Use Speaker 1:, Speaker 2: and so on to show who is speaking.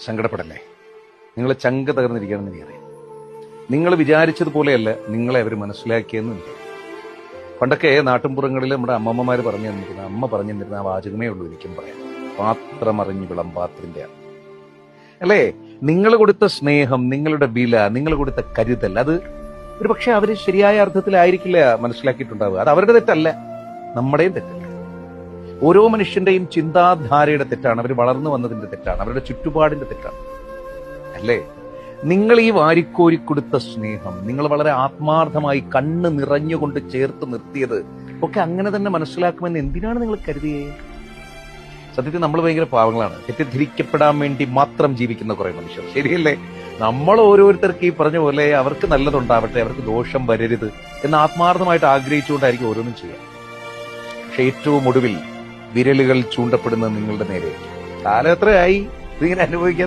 Speaker 1: സങ്കടപ്പെടല്ലേ. നിങ്ങൾ ചങ്ക തകർന്നിരിക്കണമെന്ന് എനിക്കറിയാം. നിങ്ങൾ വിചാരിച്ചതുപോലെയല്ല നിങ്ങളെ അവർ മനസ്സിലാക്കിയെന്ന് എനിക്കറിയാം. പണ്ടൊക്കെ നാട്ടിൻപുറങ്ങളിൽ നമ്മുടെ അമ്മമ്മമാർ പറഞ്ഞു തന്നിരുന്ന അമ്മ പറഞ്ഞു തന്നിരുന്ന ആ വാചകമേ ഉള്ളൂ എനിക്കും പറയാം. പാത്രമറിഞ്ഞു വിളമ്പാത്രന്റെ അല്ലേ? നിങ്ങൾ കൊടുത്ത സ്നേഹം, നിങ്ങളുടെ വില, നിങ്ങൾ കൊടുത്ത കരുതൽ, അത് ഒരു പക്ഷെ അവർ ശരിയായ അർത്ഥത്തിലായിരിക്കില്ല മനസ്സിലാക്കിയിട്ടുണ്ടാവുക. അത് അവരുടെ തെറ്റല്ല, നമ്മുടെയും തെറ്റല്ല. ഓരോ മനുഷ്യന്റെയും ചിന്താധാരയുടെ തെറ്റാണ്, അവർ വളർന്നു വന്നതിന്റെ തെറ്റാണ്, അവരുടെ ചുറ്റുപാടിന്റെ തെറ്റാണ്, അല്ലേ? നിങ്ങൾ ഈ വാരിക്കോരിക്കൊടുത്ത സ്നേഹം, നിങ്ങൾ വളരെ ആത്മാർത്ഥമായി കണ്ണ് നിറഞ്ഞുകൊണ്ട് ചേർത്ത് നിർത്തിയത് ഒക്കെ അങ്ങനെ തന്നെ മനസ്സിലാക്കുമെന്ന് എന്തിനാണ് നിങ്ങൾ കരുതിയേ? സത്യത്തിൽ നമ്മൾ ഭയങ്കര പാവങ്ങളാണ്, തെറ്റിദ്ധരിക്കപ്പെടാൻ വേണ്ടി മാത്രം ജീവിക്കുന്ന കുറെ മനുഷ്യർ, ശരിയല്ലേ? നമ്മൾ ഓരോരുത്തർക്ക് ഈ പറഞ്ഞ പോലെ അവർക്ക് നല്ലതുണ്ടാവട്ടെ, അവർക്ക് ദോഷം വരരുത് എന്ന് ആത്മാർത്ഥമായിട്ട് ആഗ്രഹിച്ചുകൊണ്ടായിരിക്കും ഓരോന്നും ചെയ്യാം. പക്ഷെ ഏറ്റവും ഒടുവിൽ വിരലുകൾ ചൂണ്ടപ്പെടുന്നത് നിങ്ങളുടെ നേരെ. കാലം എത്രയായി ഇതിങ്ങനെ അനുഭവിക്കാൻ